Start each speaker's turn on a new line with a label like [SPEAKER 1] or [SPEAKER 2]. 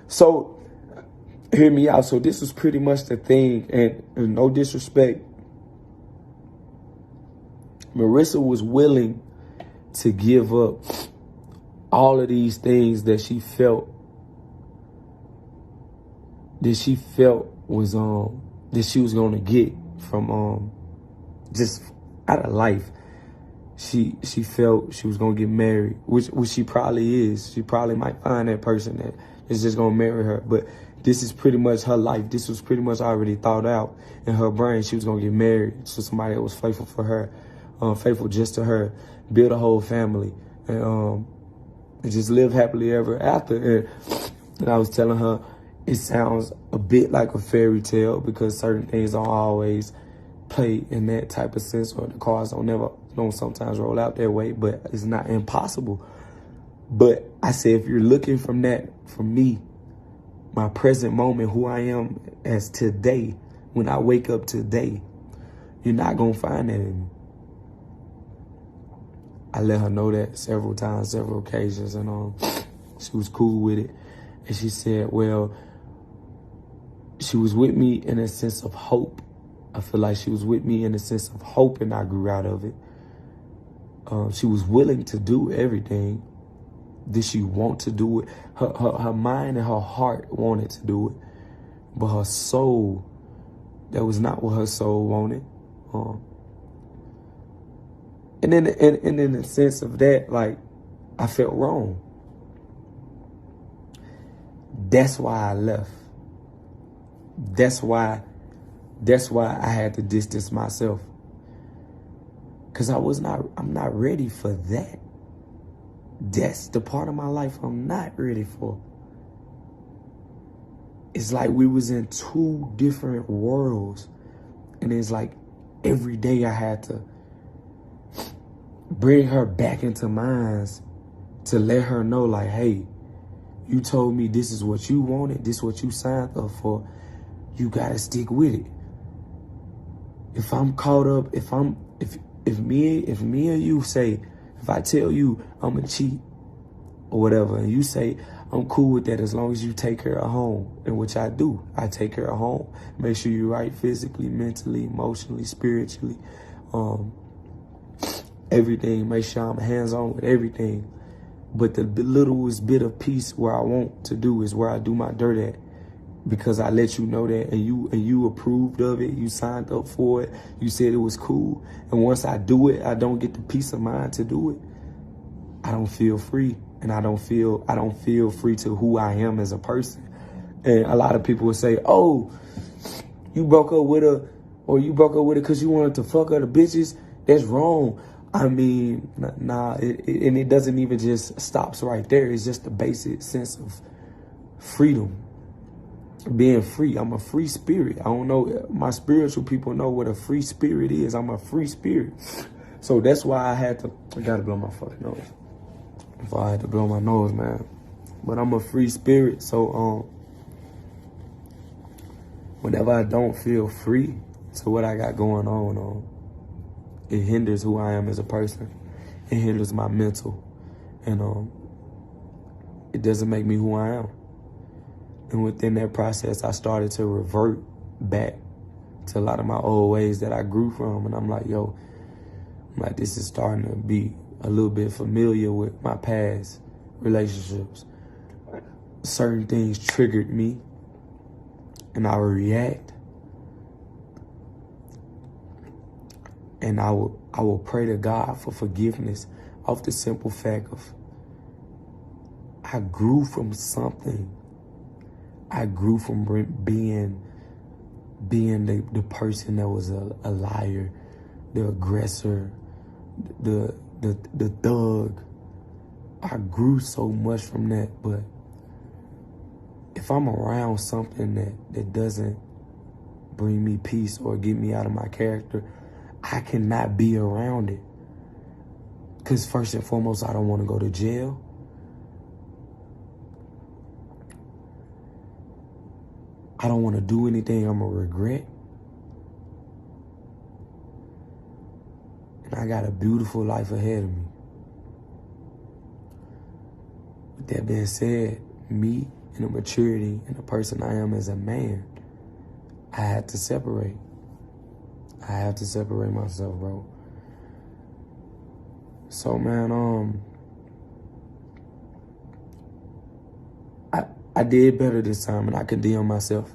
[SPEAKER 1] So hear me out. So this was pretty much the thing, and no disrespect, Marissa was willing to give up all of these things that she felt was that she was gonna get from just out of life. She felt she was gonna get married, which she probably is. She probably might find that person that is just gonna marry her. But this is pretty much her life. This was pretty much already thought out in her brain. She was gonna get married to somebody that was faithful for her, faithful just to her, build a whole family, and just live happily ever after. And I was telling her, it sounds a bit like a fairy tale because certain things don't always play in that type of sense, or the cards don't sometimes roll out that way, but it's not impossible. But I said, if you're looking from that, from me, my present moment, who I am as today, when I wake up today, you're not going to find that in me. I let her know that several times, several occasions, and she was cool with it. And she said, well, she was with me in a sense of hope. I feel like she was with me in a sense of hope, and I grew out of it. She was willing to do everything. Did she want to do it? Her mind and her heart wanted to do it. But her soul, that was not what her soul wanted. And in the sense of that, like, I felt wrong. That's why I left. That's why I had to distance myself. Because I'm not ready for that. That's the part of my life I'm not ready for. It's like we was in two different worlds. And it's like every day I had to bring her back into mine to let her know, like, hey, you told me this is what you wanted, this is what you signed up for. You gotta stick with it. If I'm caught up, if me and you say, if I tell you I'm a cheat or whatever, and you say I'm cool with that as long as you take care of home, and which I do, I take care of home. Make sure you're right physically, mentally, emotionally, spiritually, everything. Make sure I'm hands-on with everything. But the littlest bit of peace where I want to do is where I do my dirt at. Because I let you know that, and you approved of it, you signed up for it, you said it was cool. And once I do it, I don't get the peace of mind to do it. I don't feel free, and I don't feel free to who I am as a person. And a lot of people will say, "Oh, you broke up with her, or you broke up with her because you wanted to fuck other bitches." That's wrong. I mean, nah, and it doesn't even just stops right there. It's just the basic sense of freedom. Being free. I'm a free spirit. I don't know, my spiritual people know what a free spirit is. I'm a free spirit. So that's why I gotta blow my fucking nose. If I had to blow my nose, man. But I'm a free spirit, so whenever I don't feel free to what I got going on, it hinders who I am as a person. It hinders my mental. And it doesn't make me who I am. And within that process, I started to revert back to a lot of my old ways that I grew from. And I'm like, this is starting to be a little bit familiar with my past relationships. Certain things triggered me, and I would react. And I will pray to God for forgiveness off the simple fact of I grew from something. I grew from being the person that was a liar, the aggressor, the thug. I grew so much from that. But if I'm around something that doesn't bring me peace or get me out of my character, I cannot be around it. Because first and foremost, I don't want to go to jail. I don't want to do anything I'm going to regret. And I got a beautiful life ahead of me. With that being said, me and the maturity and the person I am as a man, I had to separate. I have to separate myself, bro. So, man, I did better this time, and I condemn myself.